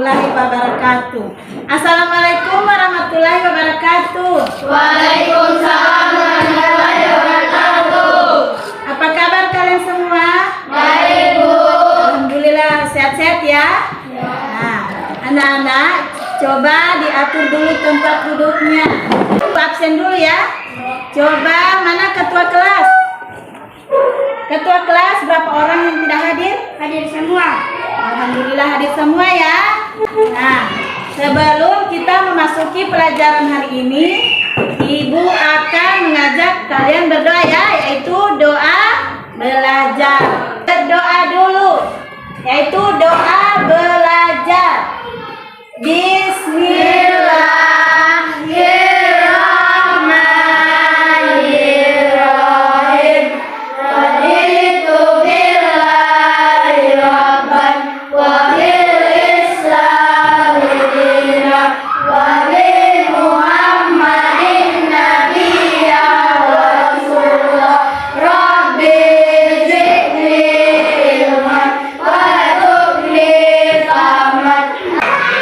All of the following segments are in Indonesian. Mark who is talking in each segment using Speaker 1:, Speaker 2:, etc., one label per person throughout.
Speaker 1: warahmatullahi wabarakatuh. Assalamualaikum warahmatullahi wabarakatuh.
Speaker 2: Waalaikumsalam warahmatullahi wabarakatuh.
Speaker 1: Apa kabar kalian semua?
Speaker 2: Baik, Bu.
Speaker 1: Alhamdulillah sehat-sehat ya. Nah, anak-anak coba diatur dulu tempat duduknya. Absen dulu ya. Coba mana ketua kelas? Ketua kelas berapa orang yang tidak hadir?
Speaker 2: Hadir semua.
Speaker 1: Alhamdulillah hadir semua ya. Nah, sebelum kita memasuki pelajaran hari ini, Ibu akan mengajak kalian berdoa ya, yaitu doa belajar. Berdoa dulu, yaitu doa belajar. Bismillahirrahmanirrahim. Raditu billahi rabban wa bil islami dinan wa bi Muhammadin nabiyyan wa rasulullah. Rabbi zidni ilman warzuqni fahman.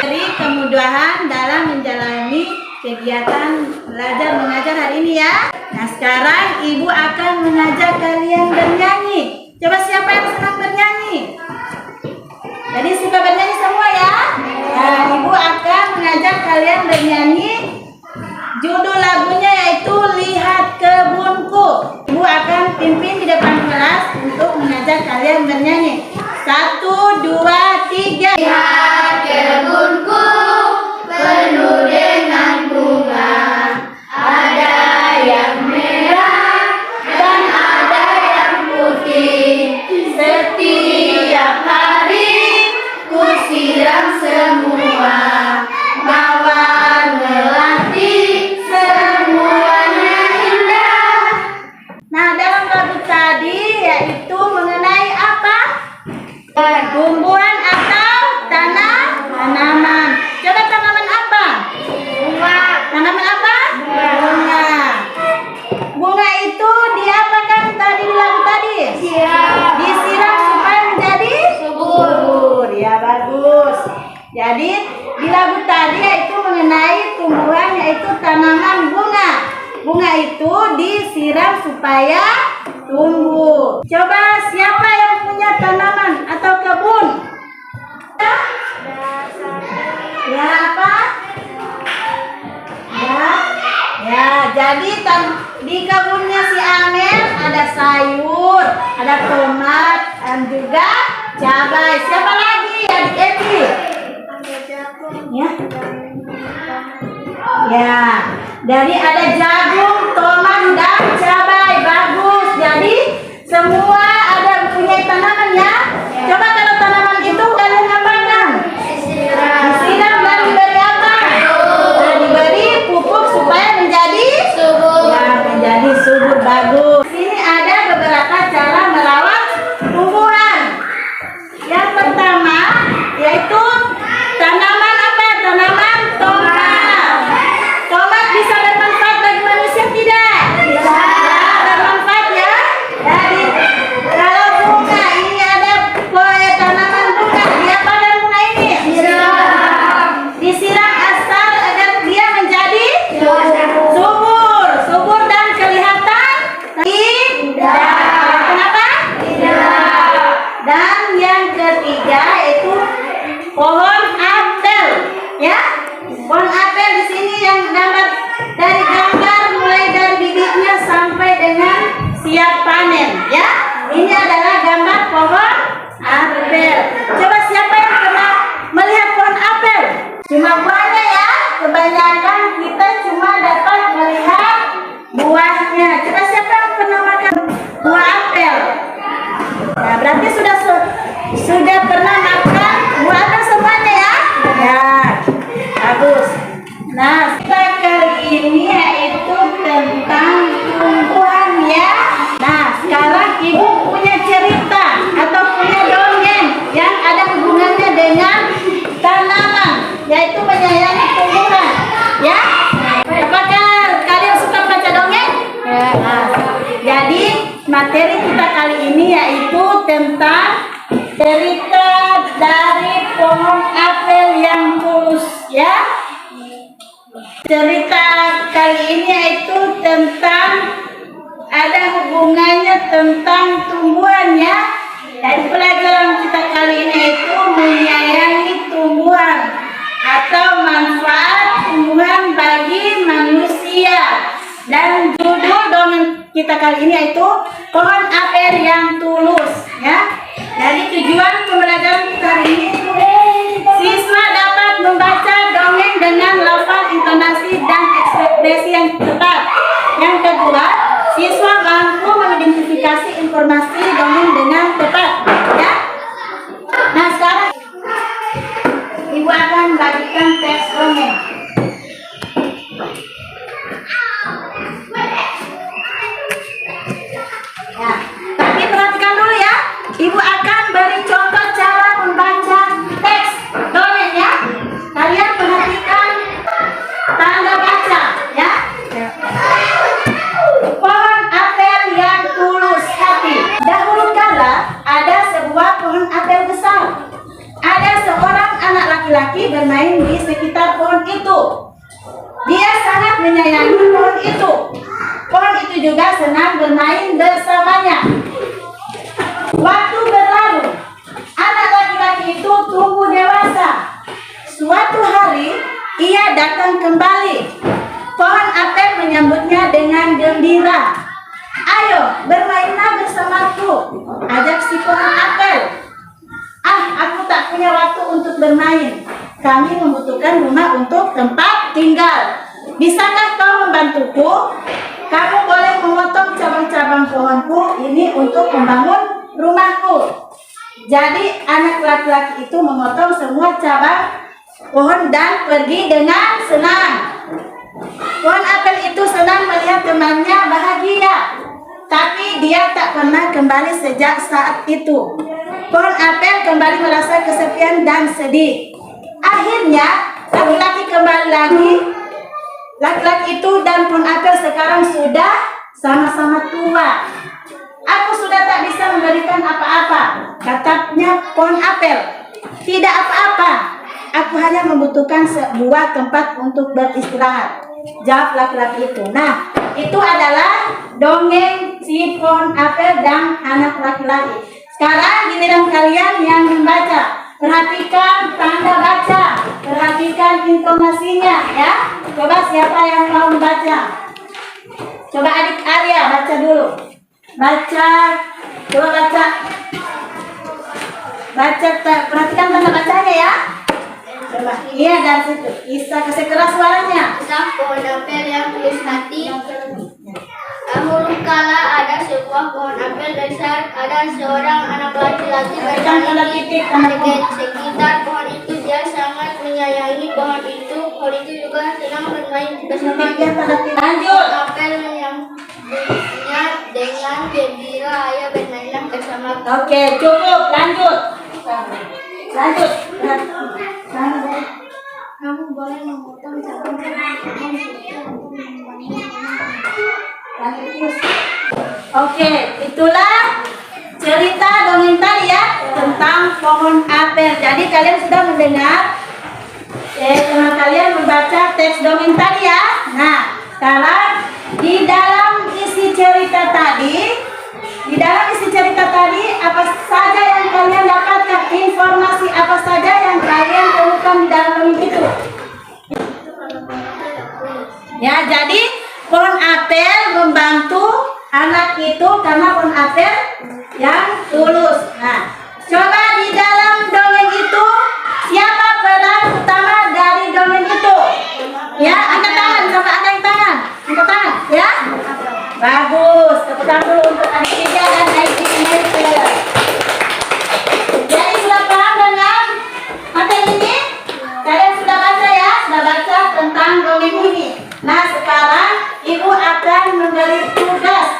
Speaker 1: Beri kemudahan dalam menjalani kegiatan belajar mengajar hari ini ya. Nah, sekarang Ibu akan mengajak kalian bernyanyi. Coba siapa yang senang bernyanyi? Jadi suka bernyanyi semua ya? Nah, Ibu akan mengajak kalian bernyanyi. Judul lagunya yaitu Lihat Kebunku. Ibu akan pimpin di depan kelas untuk mengajak kalian bernyanyi. 1, 2, 3.
Speaker 2: Lihat kebunku penuh dengan bunga, ada yang merah dan ada yang putih. Setiap hari ku siram semua, mawar melati semuanya indah.
Speaker 1: Nah, dalam lagu tadi yaitu mengenai apa? Tumbuhan atau tanaman. Coba tanaman apa?
Speaker 2: Bunga.
Speaker 1: Tanaman apa? Bunga. Bunga itu diapakan tadi di lagu tadi? Disiram supaya menjadi subur. Ya, bagus. Jadi di lagu tadi yaitu mengenai tumbuhan yaitu tanaman bunga. Bunga itu disiram supaya tumbuh. Coba siapa yang punya tanaman atau kebun? Ya, apa? Ya, jadi di kebunnya si Amel ada sayur, ada tomat, dan juga cabai. Siapa lagi? Adik Eti. Ya. Ya, jadi ada jagung, tomat, dan cabai. Bagus. Jadi semua ada punya tanaman ya. Coba kalau tanaman itu kalian apakan? Disiram dan diberi apa? Nah, diberi pupuk supaya menjadi subur. Ya, menjadi subur. Bagus. Sini ada beberapa cara merawat tumbuhan. Yang pertama yaitu tanaman apa? Tanaman tomat. Tomat bisa bermanfaat bagi manusia tidak? Bisa. Ya, bermanfaat ya. Jadi kalau bunga ini ada tanaman bunga, diapakan bunga ini? Disiram asal agar dia menjadi subur dan kelihatan indah. Kenapa? Indah. Dan yang ketiga yaitu pohon apel, ya. Pohon apel di sini yang gambar dari gambar mulai dari bibitnya sampai dengan siap panen, ya. Ini adalah gambar pohon apel. Coba siapa yang pernah melihat pohon apel? Cuma buahnya ya. Kebanyakan kita cuma dapat melihat buahnya. Coba siapa yang pernah makan buah apel? Nah, berarti sudah pernah makan buah apel semuanya ya? Ya, bagus. Nah, kita kali ini yaitu tentang tumbuhan ya. Nah, sekarang Ibu punya cerita atau punya dongeng yang ada hubungannya dengan tanaman, yaitu menyayangi tumbuhan. Ya? Apakah kalian suka baca dongeng? Ya. Nah, jadi materi kita kali ini yaitu tentang cerita dari pohon apel yang Cerita kali ini yaitu tentang ada hubungannya tentang tumbuhan ya. Dan pelajaran kita kali ini itu menyayangi tumbuhan atau manfaat tumbuhan bagi manusia. Dan judul dongeng kita kali ini yaitu pohon apel yang tulus ya. Jadi tujuan pembelajaran kita hari ini, siswa dapat membaca dongeng dengan lafaz, intonasi, dan ekspresi yang tepat. Yang kedua, siswa mampu mengidentifikasi informasi dongeng dengan tepat ya. Nah sekarang ibu akan bagikan teks dongeng. Ya, tapi perhatikan dulu ya. Ibu akan beri contoh cara membaca teks dongeng ya. Kalian perhatikan tanda baca ya. Pohon apel yang tulus hati. Dahulu kala ada sebuah pohon apel besar. Ada seorang anak laki-laki bermain di sekitar pohon itu. Dia sangat menyayangi pohon itu. Pohon itu juga senang bermain bersamanya. Waktu berlalu, anak laki-laki itu tumbuh dewasa. Suatu hari, ia datang kembali. Pohon apel menyambutnya dengan gembira. Ayo, bermainlah bersamaku, ajak si pohon apel. Aku tak punya waktu untuk bermain. Kami membutuhkan rumah untuk tempat tinggal. Bisakah kau membantuku? Kamu boleh memotong cabang-cabang pohonku ini untuk membangun rumahku. Jadi anak laki-laki itu memotong semua cabang pohon dan pergi dengan senang. Pohon apel itu senang melihat temannya bahagia, tapi dia tak pernah kembali sejak saat itu. Pohon apel kembali merasa kesepian dan sedih. Akhirnya laki-laki kembali lagi. Laki-laki itu dan pohon apel sekarang sudah sama-sama tua. Aku sudah tak bisa memberikan apa-apa, katanya pohon apel. Tidak apa-apa, aku hanya membutuhkan sebuah tempat untuk beristirahat, jawab laki-laki itu. Nah, itu adalah dongeng si pohon apel dan anak laki-laki. Sekarang giliran kalian yang membaca. Perhatikan tanda baca, perhatikan intonasinya ya. Coba siapa yang mau membaca? Coba adik Arya baca dulu. Baca, coba baca. Baca, perhatikan tanda bacanya ya. Coba, iya dari situ. Bisa kasih keras suaranya.
Speaker 2: Tentang pohon apel yang tulus hati. Dahulu kala ada sebuah pohon apel besar. Ada seorang anak laki-laki bermain di sekitar pohon itu. Dia sangat menyayangi pohon itu. Pohon itu juga senang bermain bersamanya.
Speaker 1: Lanjut.
Speaker 2: Apel menyambutnya dengan gembira. Ayo bermainlah bersama.
Speaker 1: Oke, cukup. Lanjut. Lanjut.
Speaker 2: Kamu boleh memotong cabang-cabang pohon itu untuk membangun rumah.
Speaker 1: Oke, itulah cerita dongeng tadi ya tentang pohon apel. Jadi kalian sudah mendengar, kalian membaca teks dongeng tadi ya. Nah, sekarang di dalam isi cerita tadi, apa saja yang kalian dapatkan, informasi apa saja yang kalian temukan di dalam dongeng itu? Ya, jadi pohon apel membantu anak itu karena pohon apel yang tulus. Nah, coba di dalam dongeng itu siapa peran utama dari dongeng itu? Ya, angkat tangan. Coba angkat tangan. Angkat tangan, ya. Bagus. Tepuk tangan dulu untuk adik Tiga dan adik Merkel. Jadi sudah paham dengan materi ini? Kalian sudah baca ya? Sudah baca tentang dongeng ini. Nah, sekarang Ibu akan memberi tugas.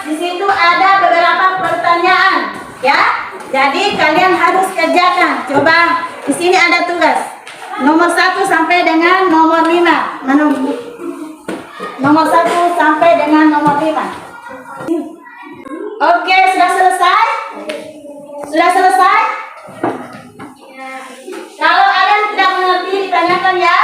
Speaker 1: Di situ ada beberapa pertanyaan, ya. Jadi kalian harus kerjakan. Coba di sini ada tugas. Nomor 1 sampai dengan nomor 5. Nomor 1 sampai dengan nomor 5. Oke, sudah selesai? Sudah selesai? Kalau ada yang tidak mengerti ditanyakan ya.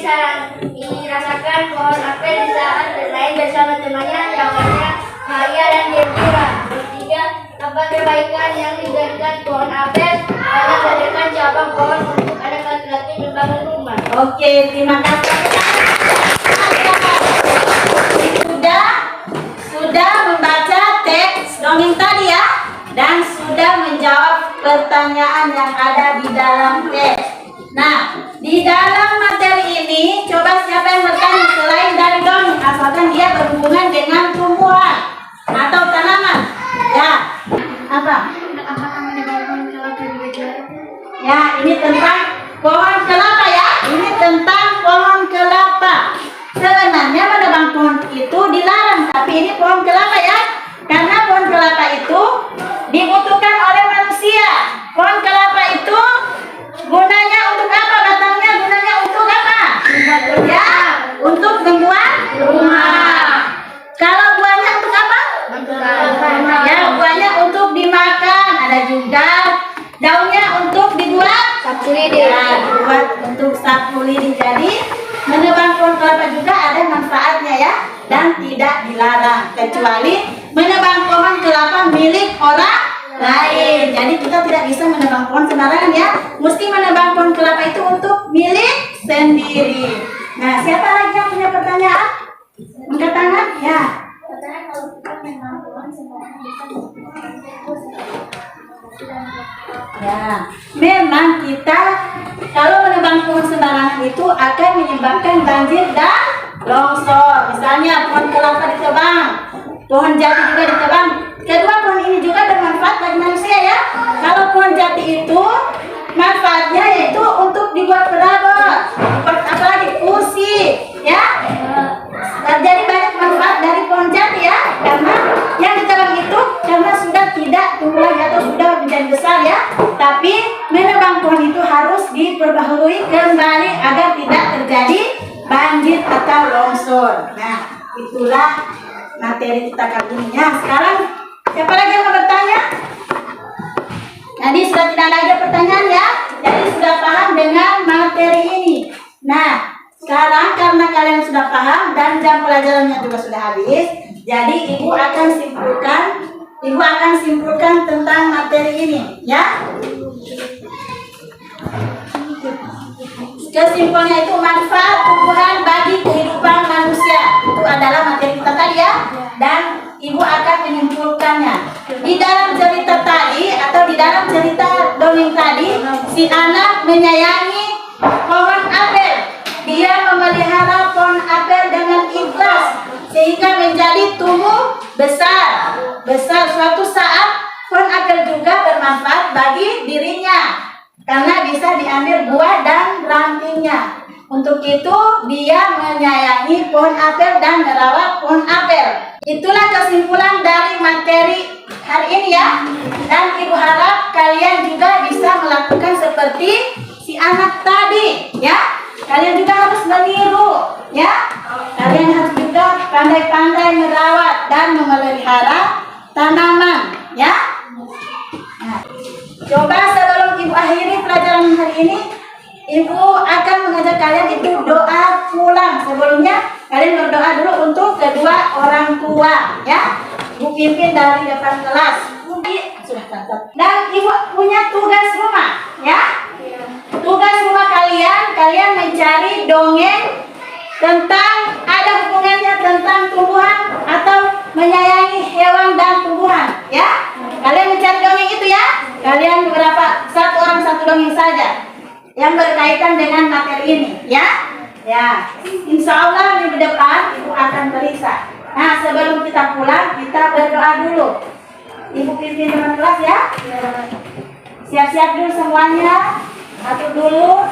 Speaker 2: dirasakan pohon apel di saat bermain bersama temannya yang lainnya bahagia dan gembira. Ketiga, apa kebaikan yang diberikan pohon apel adalah memberikan cabang pohon untuk anak laki-laki membangun rumah.
Speaker 1: Oke, terima kasih. Sudah membaca teks dongeng tadi ya, dan sudah menjawab pertanyaan yang ada di dalam teks. Nah, di dalam materi ini, coba siapa yang bertanya selain dari dongeng, asalkan dia berhubungan dengan tumbuhan atau tanaman. Ya, apa? Ya, ini tentang pohon kelapa ya. Ini tentang pohon kelapa. Sebenarnya menebang pohon itu dilarang, tapi ini pohon kelapa ya. Karena pohon kelapa itu dibutuhkan oleh manusia. Pohon kelapa itu gunanya untuk apa? Batangnya gunanya untuk apa? Ya, untuk membuat rumah. Kalau buahnya untuk apa? Ya, buahnya untuk dimakan. Ada juga daunnya untuk dibuat
Speaker 2: Sapu lidi.
Speaker 1: ya, dibuat untuk sapu lidi. Jadi menebang pohon kelapa juga ada manfaatnya ya, dan tidak dilarang, kecuali menebang pohon kelapa milik orang lain. Jadi kita tidak bisa menebang pohon sembarangan ya, mesti menebang pohon kelapa itu untuk milik sendiri. Nah, siapa lagi yang punya pertanyaan? Angkat tangan ya. Ya, memang kita kalau menebang pohon sembarangan itu akan menyebabkan banjir dan longsor. Misalnya pohon kelapa ditebang, pohon jati juga ditebang. Kedua pohon ini juga bermanfaat bagi manusia ya. Kalau pohon jati itu manfaatnya yaitu untuk dibuat perabot, apalagi kursi ya. Jadi banyak manfaat dari pohon jati ya, karena yang ditebang itu karena sudah tidak tumbuh lagi atau sudah menjadi besar ya. Tapi menebang pohon itu harus diperbaharui kembali agar tidak terjadi banjir atau longsor. Nah, itulah materi kita kali ini ya. Sekarang siapa lagi yang mau bertanya? Tadi sudah tidak ada lagi pertanyaan ya. Jadi sudah paham dengan materi ini. Nah, sekarang karena kalian sudah paham dan jam pelajarannya juga sudah habis, jadi ibu akan simpulkan tentang materi ini ya. Kesimpulannya itu manfaat tumbuhan bagi kehidupan manusia. Itu adalah materi kita tadi ya. Dan ibu akan menyimpulkannya. Di dalam cerita tadi atau di dalam cerita dongeng tadi, si anak menyayangi pohon apel. Dia memelihara pohon apel dengan ikhlas sehingga menjadi tumbuh besar. Suatu saat pohon apel juga bermanfaat bagi dirinya karena bisa diambil buah dan rantingnya. Untuk itu dia menyayangi pohon apel dan merawat pohon apel. Itulah kesimpulan dari materi hari ini ya. Dan ibu harap kalian juga bisa melakukan seperti si anak tadi ya. Kalian juga harus meniru ya. Kalian harus juga pandai-pandai merawat dan memelihara tanaman ya. Nah, coba sebelum ibu akhiri pelajaran hari ini, ibu akan mengajak kalian itu doa pulang. Sebelumnya kalian berdoa dulu untuk kedua orang tua ya. Ibu pimpin dari depan kelas. Sudah catat. Dan ibu punya tugas rumah ya. Tugas rumah kalian mencari dongeng tentang ada hubungannya tentang tumbuhan atau menyayangi hewan dan tumbuhan ya. Kalian mencari dongeng itu ya. Kalian satu orang satu dongeng saja yang berkaitan dengan materi ini ya. Ya, insya Allah minggu depan ibu akan periksa. Nah, sebelum kita pulang kita berdoa dulu. Ibu pimpin teman kelas ya. Siap-siap dulu semuanya. Atur dulu.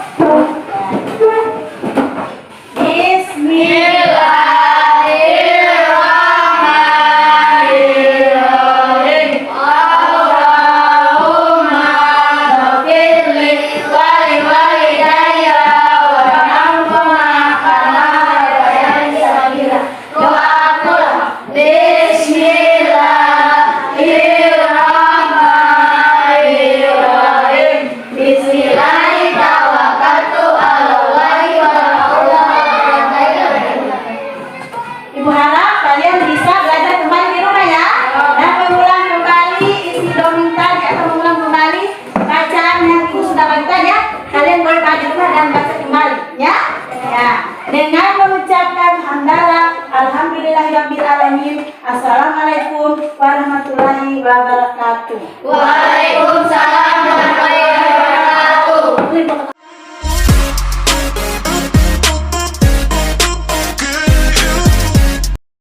Speaker 1: Bismillahirrahmanirrahim. Allahumma ghfirli wa li walidayya warhamhuma kama rabbayani shaghira. Doa pulang. Bismillahirrahmanirrahim. Bismillahirrahmanirrahim. wabarakatuh.
Speaker 2: Waalaikumsalam.